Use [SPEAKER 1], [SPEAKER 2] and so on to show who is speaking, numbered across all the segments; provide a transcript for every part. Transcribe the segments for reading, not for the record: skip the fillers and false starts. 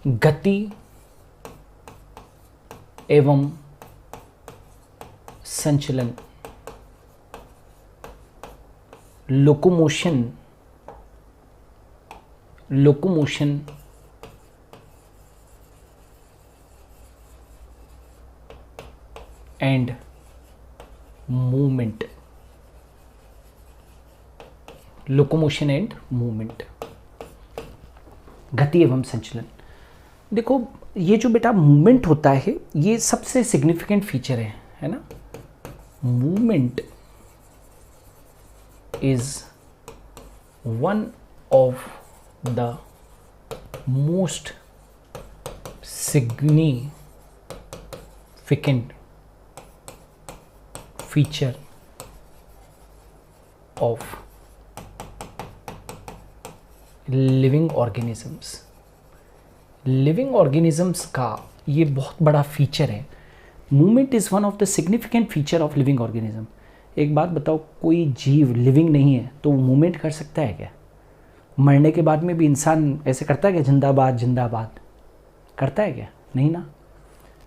[SPEAKER 1] गति एवं संचलन, locomotion and movement, locomotion and movement, गति एवं संचलन। देखो ये जो बेटा मूवमेंट होता है ये सबसे सिग्निफिकेंट फीचर है ना। Movement is one of the most significant feature of living organisms. Living organisms का ये बहुत बड़ा फीचर है। Movement is one of the significant feature of living organism. एक बात बताओ, कोई जीव लिविंग नहीं है तो वो मूवमेंट कर सकता है क्या? मरने के बाद में भी इंसान ऐसे करता है क्या, जिंदाबाद जिंदाबाद करता है क्या? नहीं ना।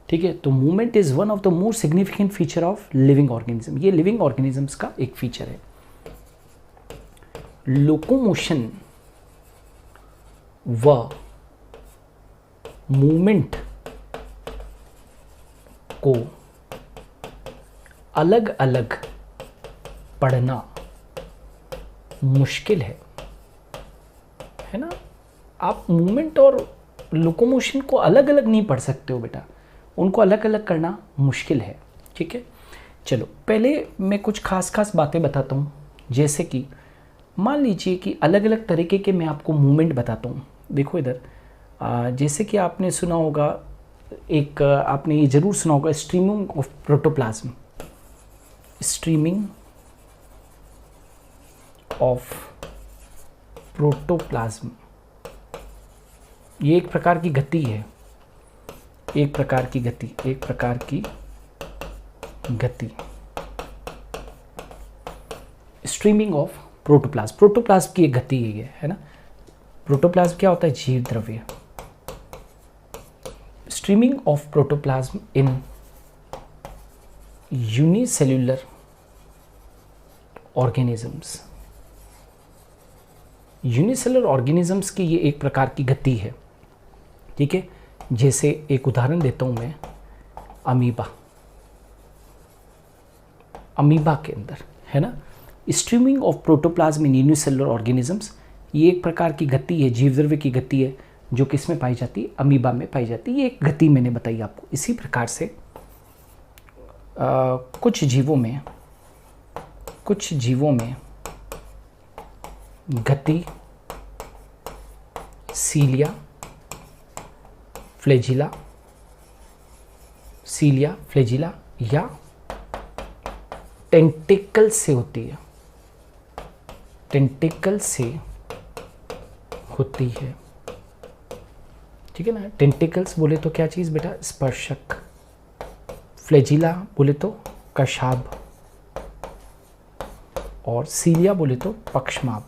[SPEAKER 1] ठीक है, तो movement is one of the most significant feature of living organism. ये लिविंग ऑर्गेनिजम्स का एक फीचर है। लोकोमोशन व मूवमेंट को अलग अलग पढ़ना मुश्किल है ना। आप मूवमेंट और लोकोमोशन को अलग अलग नहीं पढ़ सकते हो बेटा, उनको अलग अलग करना मुश्किल है। ठीक है, चलो पहले मैं कुछ खास बातें बताता हूँ। जैसे कि मान लीजिए कि अलग अलग तरीके के मैं आपको मूवमेंट बताता हूँ। देखो इधर, जैसे कि आपने सुना होगा, एक आपने ये ज़रूर सुना होगा, streaming of protoplasm. Streaming of protoplasm ये एक प्रकार की गति है, एक प्रकार की गति। स्ट्रीमिंग ऑफ प्रोटोप्लाज्म, प्रोटोप्लाज्म की एक गति है ना। प्रोटोप्लाज्म क्या होता है? जीव द्रव्य। Streaming of protoplasm in unicellular organisms. Unicellular organisms की ये एक प्रकार की गति है। ठीक है, जैसे एक उदाहरण देता हूं मैं, अमीबा के अंदर है ना। Streaming of protoplasm in unicellular organisms ये एक प्रकार की गति है, जीवद्रव्य की गति है, जो किस में पाई जाती है? अमीबा में पाई जाती है। ये एक गति मैंने बताई आपको। इसी प्रकार से कुछ जीवों में गति सीलिया फ्लैजिला या टेंटिकल से होती है, ठीक है ना। टेंटिकल्स बोले तो क्या चीज़ बेटा? स्पर्शक। फ्लैजिला बोले तो कशाभ, और सीलिया बोले तो पक्षमाभ।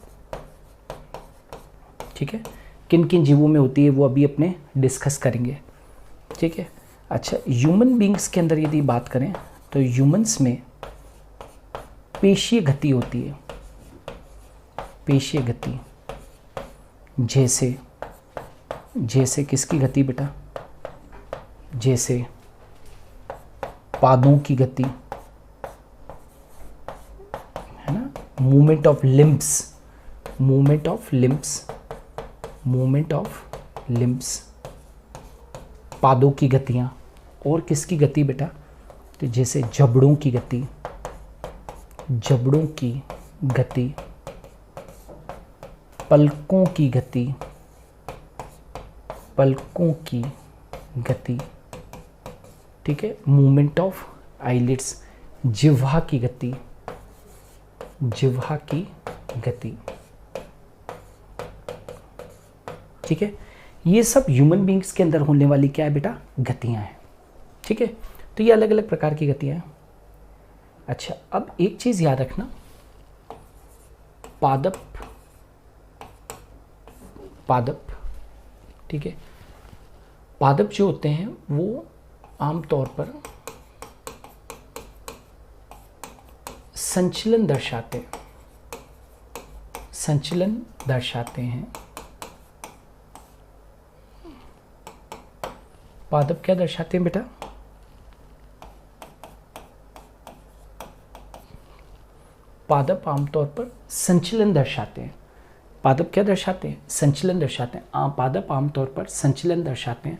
[SPEAKER 1] ठीक है, किन किन जीवों में होती है वो अभी अपने डिस्कस करेंगे। ठीक है, अच्छा, ह्यूमन बींग्स के अंदर यदि बात करें तो ह्यूमंस में पेशीय गति होती है। पेशीय गति जैसे किसकी गति बेटा? जैसे पादों की गति है ना। मूवमेंट ऑफ लिम्ब्स, पादों की गतियां। और किसकी गति बेटा? तो जैसे जबड़ों की गति, पलकों की गति। ठीक है, मूवमेंट ऑफ आईलिड्स, जिह्वा की गति। ठीक है, ये सब ह्यूमन बींग्स के अंदर होने वाली क्या है बेटा? गतियां हैं। ठीक है, तो ये अलग अलग प्रकार की गतियां हैं। अच्छा, अब एक चीज याद रखना, पादप, ठीक है, पादप जो होते हैं वो आमतौर पर संचलन दर्शाते हैं। पादप क्या दर्शाते हैं बेटा? पादप आमतौर पर संचलन दर्शाते हैं। पादप क्या दर्शाते हैं? संचलन दर्शाते हैं। पादप आमतौर पर संचलन दर्शाते हैं।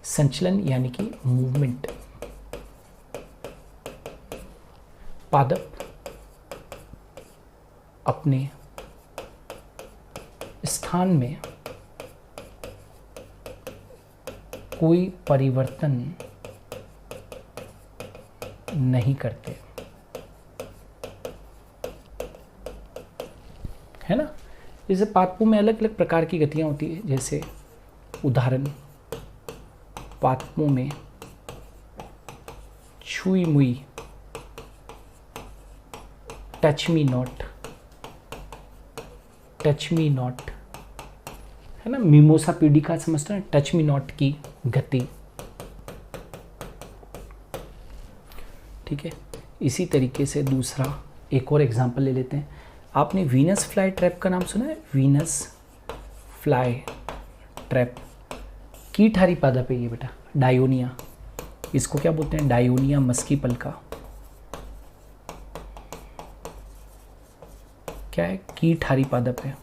[SPEAKER 1] संचलन यानी कि मूवमेंट। पादप अपने स्थान में कोई परिवर्तन नहीं करते, है ना। जैसे पादपों में अलग अलग प्रकार की गतियां होती है। जैसे उदाहरण, पादपों में छुई मुई, टच मी नॉट, है ना। मिमोसा प्यूडिका समझते हैं, टच मी नॉट की गति, ठीक है। इसी तरीके से दूसरा एक और एग्जांपल ले लेते हैं। आपने वीनस फ्लाई ट्रैप का नाम सुना है? वीनस फ्लाई ट्रैप कीटहारी पादप है ये बेटा, डायोनिया। इसको क्या बोलते हैं? डायोनिया मस्कीपल का क्या है? कीटहारी पादप है।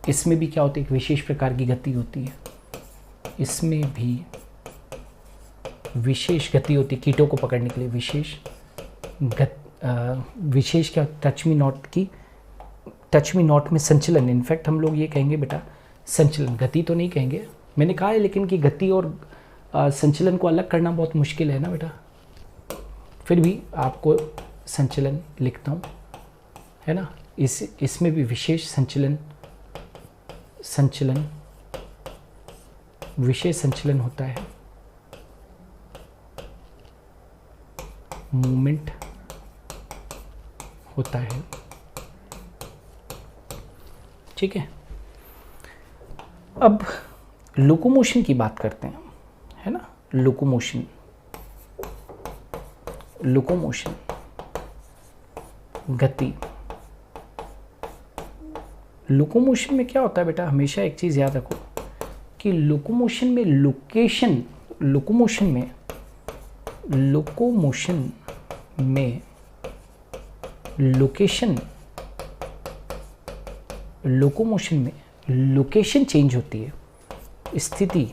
[SPEAKER 1] इसमें भी क्या होती है? एक विशेष प्रकार की गति होती है। इसमें भी विशेष गति होती है कीटों को पकड़ने के लिए। विशेष क्या? टच मी नॉट में संचलन। इनफैक्ट हम लोग ये कहेंगे बेटा संचलन, गति तो नहीं कहेंगे, मैंने कहा है लेकिन कि गति और संचलन को अलग करना बहुत मुश्किल है ना बेटा। फिर भी आपको संचलन लिखता हूँ, है ना। इसमें भी विशेष संचलन होता है। मूवमेंट होता है, ठीक है। अब लोकोमोशन की बात करते हैं, है ना। लोकोमोशन गति। लोकोमोशन में क्या होता है बेटा? हमेशा एक चीज़ याद रखो कि लोकोमोशन में लोकेशन चेंज होती है। स्थिति,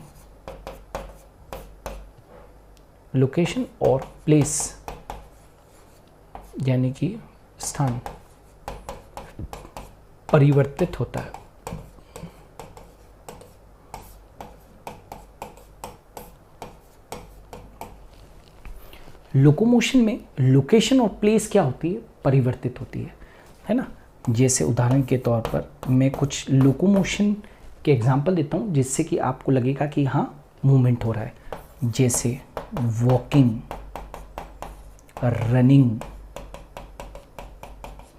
[SPEAKER 1] लोकेशन और प्लेस यानी कि स्थान परिवर्तित होता है। लोकोमोशन में लोकेशन और प्लेस क्या होती है? परिवर्तित होती है ना। जैसे उदाहरण के तौर पर मैं कुछ लोकोमोशन के एग्जांपल देता हूँ जिससे कि आपको लगेगा कि हाँ मूवमेंट हो रहा है। जैसे वॉकिंग, रनिंग,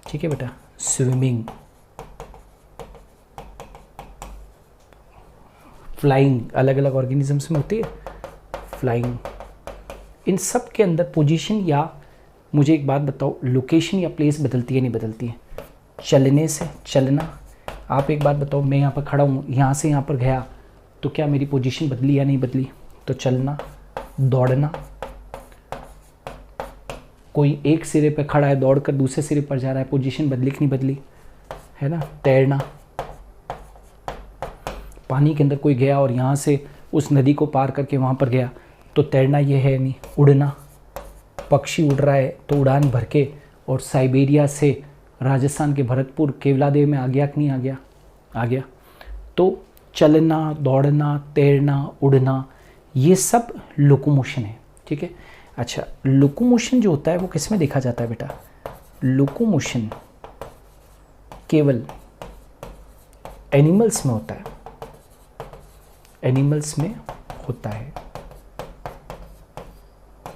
[SPEAKER 1] ठीक है बेटा, स्विमिंग, फ्लाइंग, अलग अलग ऑर्गेनिजम्स में होती है फ्लाइंग। इन सब के अंदर पोजीशन, या मुझे एक बात बताओ, लोकेशन या प्लेस बदलती है नहीं बदलती है? चलने से, चलना, आप एक बात बताओ, मैं यहाँ पर खड़ा हूँ, यहाँ से यहाँ पर गया तो क्या मेरी पोजीशन बदली या नहीं बदली? तो चलना, दौड़ना, कोई एक सिरे पर खड़ा है, दौड़कर दूसरे सिरे पर जा रहा है, पोजीशन बदली कि नहीं बदली? है ना। तैरना, पानी के अंदर कोई गया और यहाँ से उस नदी को पार करके वहाँ पर गया तो तैरना ये है नहीं। उड़ना, पक्षी उड़ रहा है तो उड़ान भर के और साइबेरिया से राजस्थान के भरतपुर केवलादेव में आ गया कि नहीं आ गया? आ गया। तो चलना, दौड़ना, तैरना, उड़ना, ये सब लोकोमोशन है, ठीक है। अच्छा, लोकोमोशन जो होता है वो किस में देखा जाता है बेटा? लोकोमोशन केवल एनिमल्स में होता है, एनिमल्स में होता है।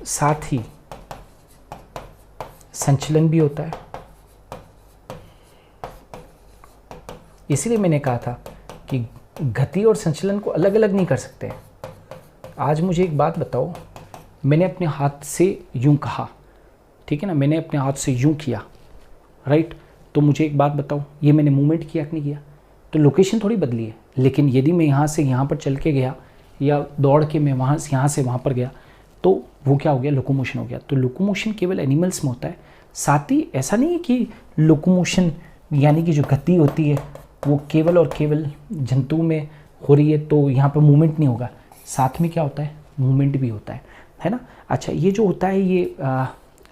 [SPEAKER 1] साथ ही संचलन भी होता है। इसीलिए मैंने कहा था कि गति और संचलन को अलग अलग नहीं कर सकते। आज मुझे एक बात बताओ, मैंने अपने हाथ से यूं कहा, ठीक है ना, मैंने अपने हाथ से यूं किया, राइट, तो मुझे एक बात बताओ, ये मैंने मूवमेंट किया कि नहीं किया? तो लोकेशन थोड़ी बदली है। लेकिन यदि मैं यहाँ से यहाँ पर चल के गया या दौड़ के मैं यहाँ से वहाँ पर गया, तो वो क्या हो गया? लोकोमोशन हो गया। तो लोकोमोशन केवल एनिमल्स में होता है। साथ ही ऐसा नहीं है कि लोकोमोशन यानी कि जो गति होती है वो केवल और केवल जंतु में हो रही है तो यहाँ पर मूवमेंट नहीं होगा। साथ में क्या होता है? मूवमेंट भी होता है ना। अच्छा, ये जो होता है ये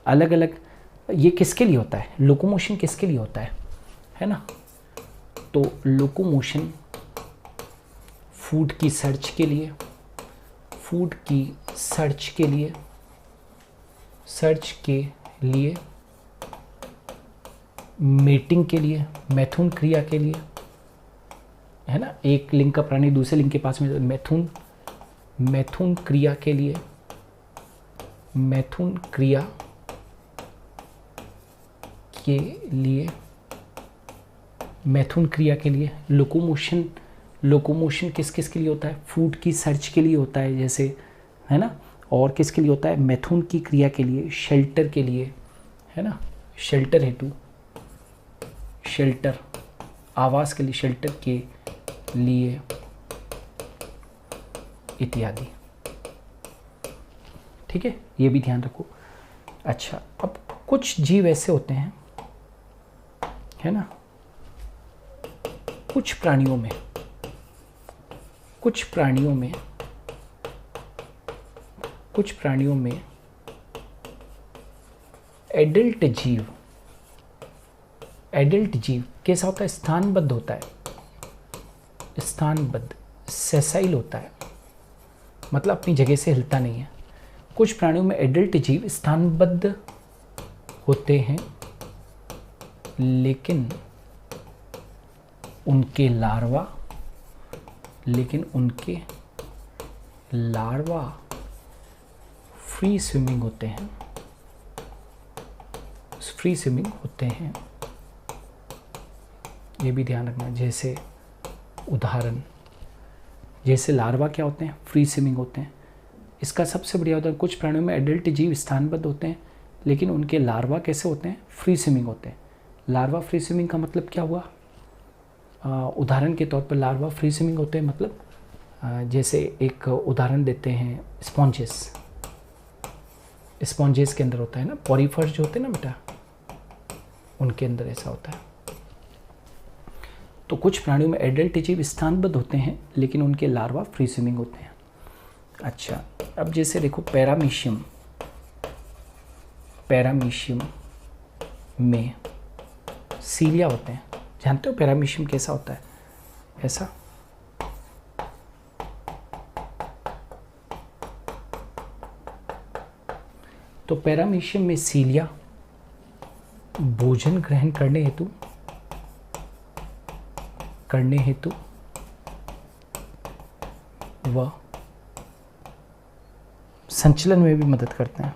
[SPEAKER 1] अलग अलग, ये किसके लिए होता है? लोकोमोशन किसके लिए होता है ना? तो लोकोमोशन फूड की सर्च के लिए, मेटिंग के लिए, मैथुन क्रिया के लिए, है ना। एक लिंग का प्राणी दूसरे लिंग के पास में, मैथुन क्रिया के लिए, लोकोमोशन किस किस के लिए होता है? फूड की सर्च के लिए होता है जैसे, है ना। और किसके लिए होता है? मैथुन की क्रिया के लिए, शेल्टर के लिए, है ना, शेल्टर हेतु, शेल्टर आवास के लिए, शेल्टर के लिए इत्यादि। ठीक है, ये भी ध्यान रखो। अच्छा, अब कुछ जीव ऐसे होते हैं, है ना, कुछ प्राणियों में एडल्ट जीव कैसा होता है? स्थानबद्ध होता है, सेसाइल होता है, मतलब अपनी जगह से हिलता नहीं है। कुछ प्राणियों में एडल्ट जीव स्थानबद्ध होते हैं, लेकिन उनके लार्वा फ्री स्विमिंग होते हैं। ये भी ध्यान रखना। जैसे उदाहरण, जैसे लार्वा क्या होते हैं? फ्री स्विमिंग होते हैं। इसका सबसे बढ़िया उदाहरण, कुछ प्राणियों में एडल्ट जीव स्थानबद्ध होते हैं, लेकिन उनके लार्वा कैसे होते हैं? फ्री स्विमिंग होते हैं। लार्वा फ्री स्विमिंग का मतलब क्या हुआ? उदाहरण के तौर पर लार्वा फ्री स्विमिंग होते हैं, मतलब जैसे एक उदाहरण देते हैं, स्पॉन्जेस के अंदर होता है ना, पॉरीफर्स जो होते हैं ना बेटा, उनके अंदर ऐसा होता है। तो कुछ प्राणियों में एडल्ट जीव स्थानबद्ध होते हैं, लेकिन उनके लार्वा फ्री स्विमिंग होते हैं। अच्छा, अब जैसे देखो पैरामीशियम में सीलिया होते हैं। जानते हो पैरामीशियम कैसा होता है? ऐसा, तो पैरामीशियम में सीलिया भोजन ग्रहण करने हेतु व संचलन में भी मदद करते हैं,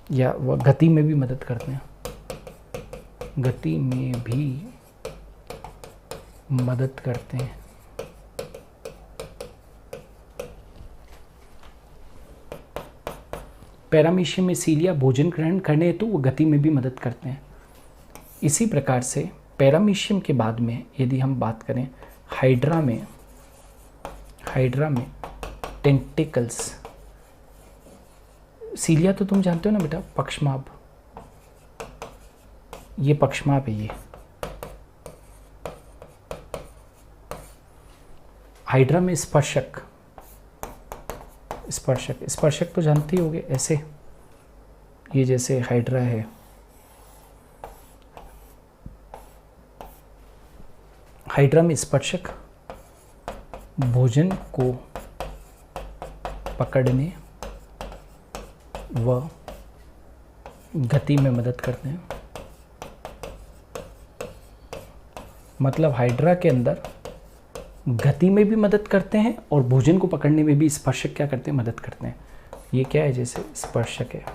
[SPEAKER 1] या वह गति में भी मदद करते हैं, पैरामीशियम में सीलिया भोजन ग्रहण करने हेतु वो गति में भी मदद करते हैं। इसी प्रकार से पैरामीशियम के बाद में यदि हम बात करें हाइड्रा में टेंटिकल्स, सीलिया तो तुम जानते हो ना बेटा, पक्षमाभ, ये पक्षमाभ है। ये हाइड्रा में स्पर्शक तो जानते ही होगे, ऐसे, ये जैसे हाइड्रा है, हाइड्रा में स्पर्शक भोजन को पकड़ने व गति में मदद करते हैं। मतलब हाइड्रा के अंदर गति में भी मदद करते हैं और भोजन को पकड़ने में भी स्पर्शक क्या करते हैं? मदद करते हैं। ये क्या है? जैसे स्पर्शक है,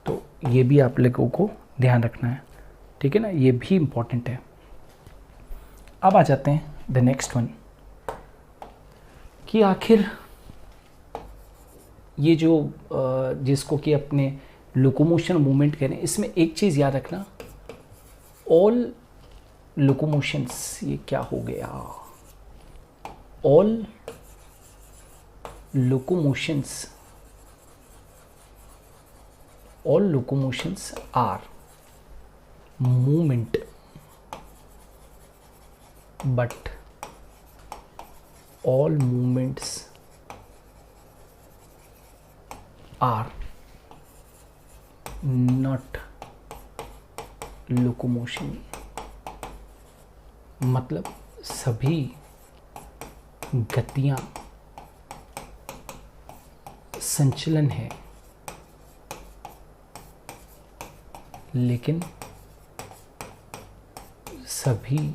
[SPEAKER 1] तो ये भी आप लोगों को ध्यान रखना है, ठीक है ना, ये भी इम्पोर्टेंट है। अब आ जाते हैं द नेक्स्ट वन कि आखिर ये जो जिसको कि अपने लोकोमोशन मूवमेंट कह रहे हैं, इसमें एक चीज़ याद रखना, ऑल लोकोमोशंस, ये क्या हो गया, all locomotions are movement, but all movements are not locomotion। मतलब सभी गतियां संचलन है, लेकिन सभी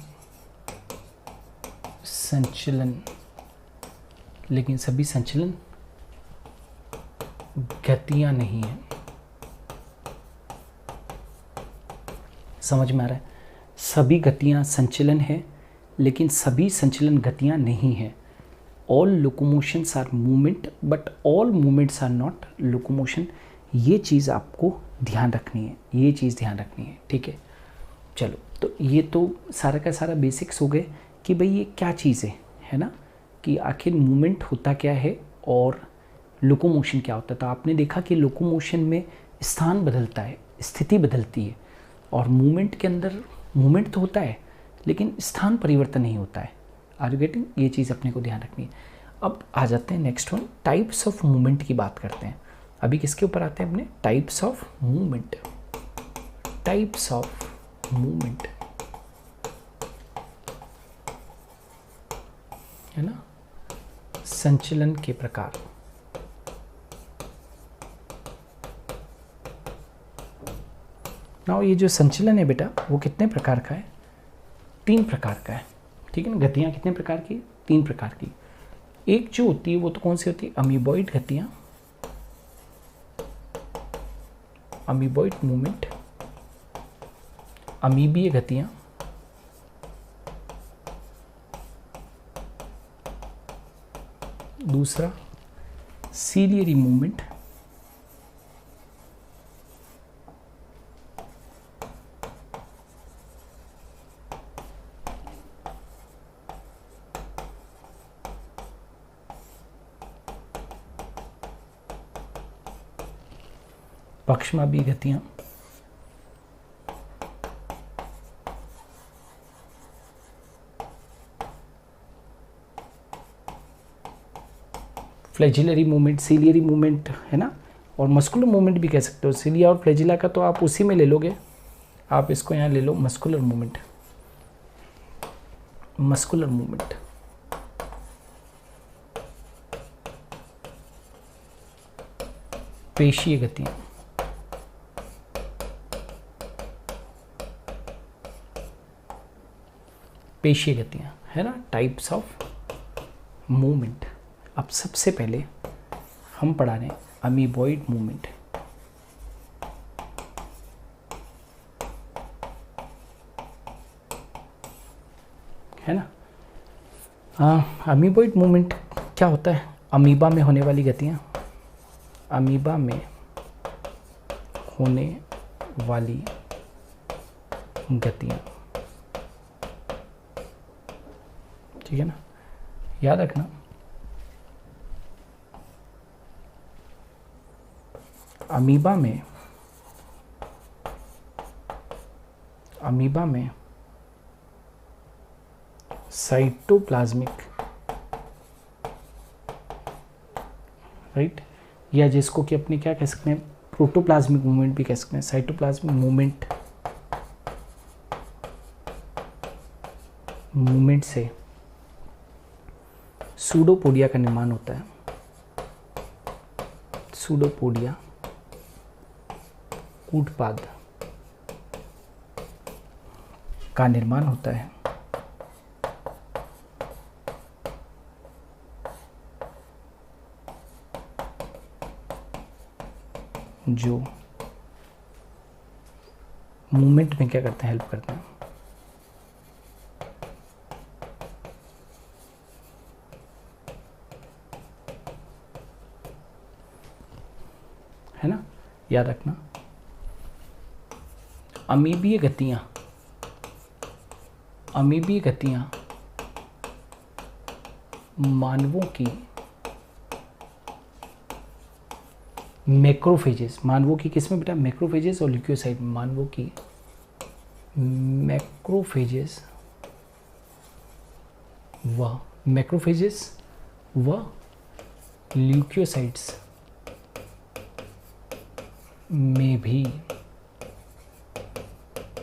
[SPEAKER 1] संचलन गतियां नहीं है। समझ में आ रहा है? सभी गतियां संचलन है, लेकिन सभी संचलन गतियां नहीं है। All locomotions are movement but all movements are not locomotion. ये चीज़ आपको ध्यान रखनी है, ये चीज़ ध्यान रखनी है, ठीक है। चलो, तो ये तो सारा का सारा बेसिक्स हो गए कि भाई ये क्या चीज़ है ना, कि आखिर मूवमेंट होता क्या है और लोकोमोशन क्या होता है। तो आपने देखा कि लोकोमोशन में स्थान बदलता है, स्थिति बदलती है, और मूवमेंट के अंदर मूवमेंट तो होता है लेकिन स्थान परिवर्तन नहीं होता है। Are you getting? ये चीज़ अपने को ध्यान रखनी है। अब आ जाते हैं next one, types of movement की बात करते हैं। अभी किसके ऊपर आते हैं अपने? Types of movement. Types of movement है ना, संचलन के प्रकार। नाउ ये जो संचलन है बेटा, वो कितने प्रकार का है? 3 प्रकार का है, ठीक है ना। गतियां कितने प्रकार की? 3 प्रकार की। एक जो होती है वो तो कौन सी होती है? अमीबॉइड गतियां, अमीबॉइड मूवमेंट, अमीबीय गतियां, दूसरा सीलियरी मूवमेंट, पक्षमापी गतियां, फ्लैजिलरी मूवमेंट, सीलियरी मूवमेंट है ना, और मस्कुलर मूवमेंट भी कह सकते हो। सीलिया और फ्लैजिला का तो आप उसी में ले लोगे, आप इसको यहाँ ले लो, मस्कुलर मूवमेंट। मस्कुलर मूवमेंट पेशीय गतियां, पेशीय गतियां है ना, टाइप्स ऑफ मूवमेंट। अब सबसे पहले हम पढ़ा रहे हैं अमीबॉइड मूवमेंट। है ना, अमीबॉइड मूवमेंट क्या होता है? अमीबा में होने वाली गतियां, अमीबा में होने वाली गतियां, ठीक है ना, याद रखना। अमीबा में साइटोप्लाज्मिक, राइट, या जिसको कि अपने क्या कह सकते हैं, प्रोटोप्लाज्मिक मूवमेंट भी कह सकते हैं। साइटोप्लाज्मिक मूवमेंट से सूडोपोडिया का निर्माण होता है। सूडोपोडिया कूटपाद का निर्माण होता है, जो मूवमेंट में क्या करते हैं? हेल्प करते हैं। याद रखना। अमीबीय गतियाँ मानवों की मैक्रोफेजेस, मानवों की किसमें बेटा? मैक्रोफेजेस और ल्यूकोसाइट, मानवों की मैक्रोफेजेस व ल्यूकोसाइट्स में भी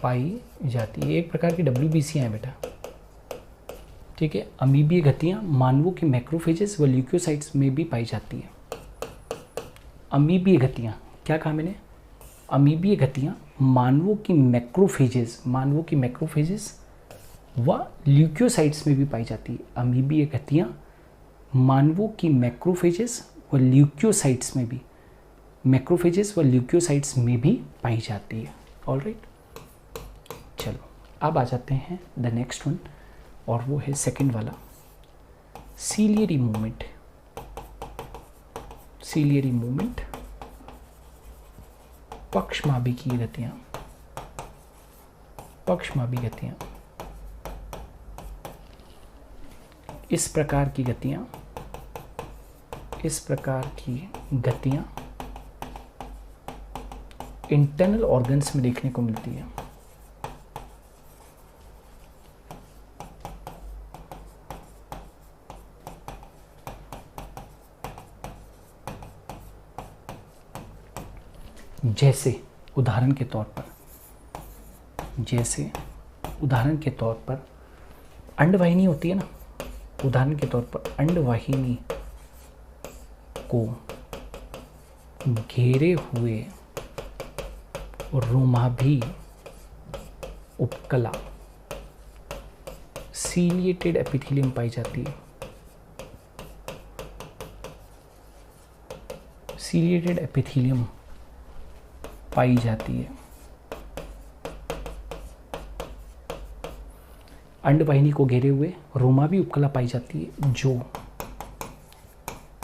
[SPEAKER 1] पाई जाती है। एक प्रकार की WBC हैं बेटा, ठीक है। अमीबीय गतियाँ मानवों की मैक्रोफेजेस व ल्यूकोसाइट्स में भी पाई जाती है। अमीबीय गतियाँ, क्या कहा मैंने? अमीबीय गतियाँ मानवों की मैक्रोफेजेस व ल्यूकोसाइट्स में भी पाई जाती है। अमीबीय गतियाँ मानवों की मैक्रोफेजेस व ल्यूकोसाइट्स में भी पाई जाती है। ऑलराइट, चलो अब आ जाते हैं द नेक्स्ट वन, और वो है सेकंड वाला, सीलियरी मूवमेंट। सीलियरी मूवमेंट, पक्षमाभिकीय गतियाँ। इस प्रकार की गतियाँ इंटरनल ऑर्गन्स में देखने को मिलती है। जैसे उदाहरण के तौर पर अंडवाहिनी होती है ना, उदाहरण के तौर पर अंडवाहिनी को घेरे हुए रोमाभी उपकला सीलिएटेड एपिथेलियम पाई जाती है। सीलिएटेड एपिथेलियम पाई जाती है। अंडवाहिनी को घेरे हुए रोमावी उपकला पाई जाती है, जो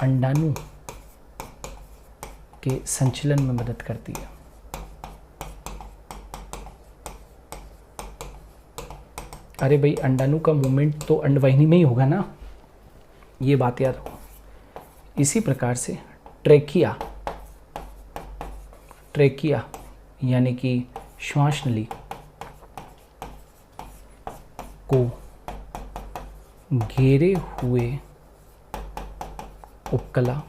[SPEAKER 1] अंडाणु के संचलन में मदद करती है। अरे भाई, अंडाणु का मूवमेंट तो अंडवाहिनी में ही होगा ना, ये बात याद रखो। इसी प्रकार से ट्रेकिया यानी कि श्वास नली को घेरे हुए उपकला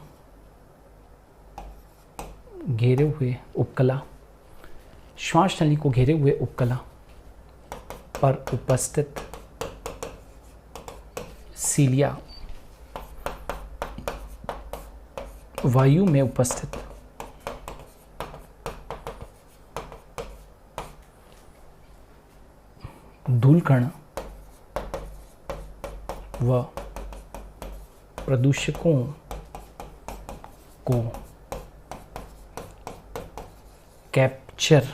[SPEAKER 1] श्वास नली को घेरे हुए उपकला पर उपस्थित सीलिया वायु में उपस्थित धूलकण व प्रदूषकों को कैप्चर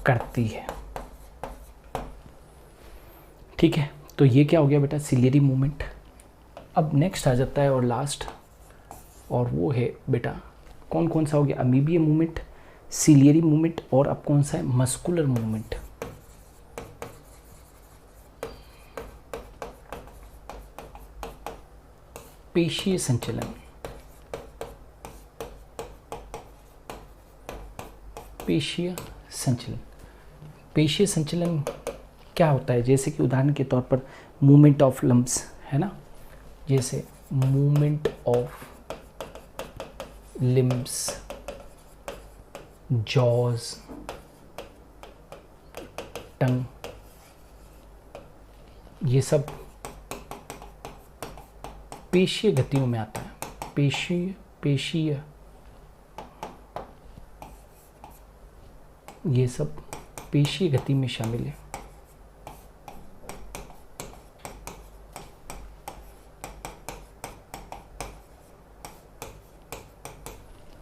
[SPEAKER 1] करती है। ठीक है, तो ये क्या हो गया बेटा? Ciliary movement. अब नेक्स्ट आ जाता है और लास्ट, और वो है बेटा कौन कौन सा हो गया? अमीबीय मूवमेंट, सीलियरी मूवमेंट, और अब कौन सा है? Muscular movement. पेशीय संचलन। पेशीय संचलन क्या होता है? जैसे कि उदाहरण के तौर पर मूवमेंट ऑफ लम्ब्स है ना, जैसे मूवमेंट ऑफ लिम्ब्स, जॉज, टंग, ये सब पेशीय गतियों में आता है। पेशीय ये सब पेशीय गति में शामिल है।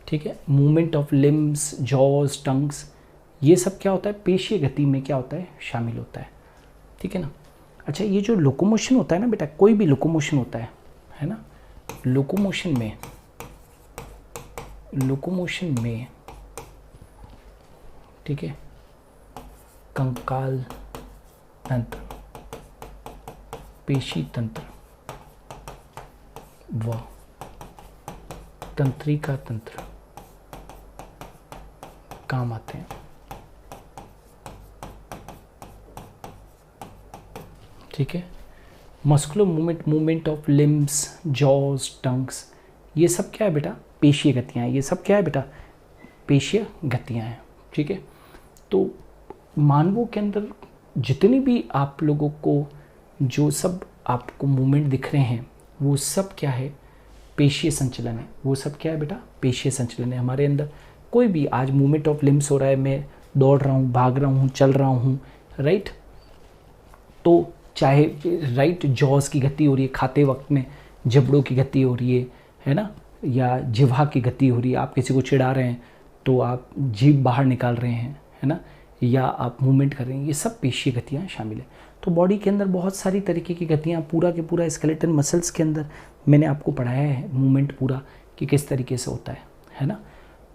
[SPEAKER 1] ठीक है, movement of limbs, jaws, tongues, ये सब क्या होता है? पेशीय गति में क्या होता है? शामिल होता है। ठीक है ना। अच्छा, ये जो लोकोमोशन होता है ना बेटा, कोई भी लोकोमोशन होता है ना, लोकोमोशन लोकोमोशन में, ठीक है, कंकाल तंत्र, पेशी तंत्र व तंत्रिका तंत्र काम आते हैं। ठीक है, muscular movement of limbs, jaws, tongues, ये सब क्या है बेटा? पेशीय गतियाँ हैं। ये सब क्या है बेटा? पेशीय गतियाँ हैं। ठीक है, तो मानवों के अंदर जितनी भी आप लोगों को जो सब आपको मूवमेंट दिख रहे हैं वो सब क्या है? पेशीय संचलन है। वो सब क्या है बेटा? पेशीय संचलन है। हमारे अंदर कोई भी आज मूवमेंट ऑफ लिम्स हो रहा है, मैं दौड़ रहा हूँ, भाग रहा हूँ, चल रहा हूँ, राइट, तो चाहे राइट जॉज की गति हो रही है, खाते वक्त में जबड़ों की गति हो रही है ना, या जिह्वा की गति हो रही है, आप किसी को चिढ़ा रहे हैं तो आप जीभ बाहर निकाल रहे हैं, है ना, या आप मूवमेंट कर रहे हैं, ये सब पेशीय गतियाँ शामिल है। तो बॉडी के अंदर बहुत सारी तरीके की गतियाँ, पूरा के पूरा स्केलेटन मसल्स के अंदर मैंने आपको पढ़ाया है मूवमेंट पूरा कि किस तरीके से होता है ना।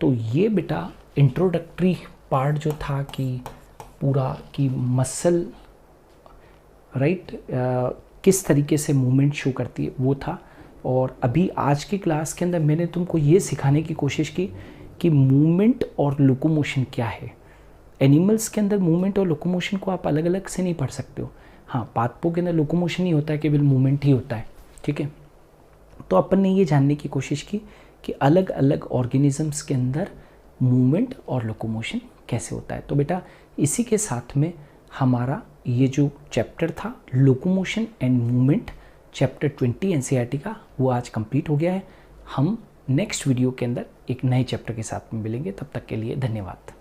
[SPEAKER 1] तो ये बेटा इंट्रोडक्टरी पार्ट जो था कि पूरा कि मसल राइट किस तरीके से मूवमेंट शो करती है वो था। और अभी आज की क्लास के अंदर मैंने तुमको ये सिखाने की कोशिश की कि मूवमेंट और लोकोमोशन क्या है। एनिमल्स के अंदर मूवमेंट और लोकोमोशन को आप अलग अलग से नहीं पढ़ सकते हो। हाँ, पादपों के अंदर लोकोमोशन ही होता है, केवल मूवमेंट ही होता है। ठीक है, तो अपन ने ये जानने की कोशिश की कि अलग अलग ऑर्गेनिजम्स के अंदर मूवमेंट और लोकोमोशन कैसे होता है। तो बेटा इसी के साथ में हमारा ये जो चैप्टर था locomotion and movement, chapter 20 NCERT का, वो आज कंप्लीट हो गया है। हम नेक्स्ट वीडियो के अंदर एक नए चैप्टर के साथ में मिलेंगे। तब तक के लिए धन्यवाद।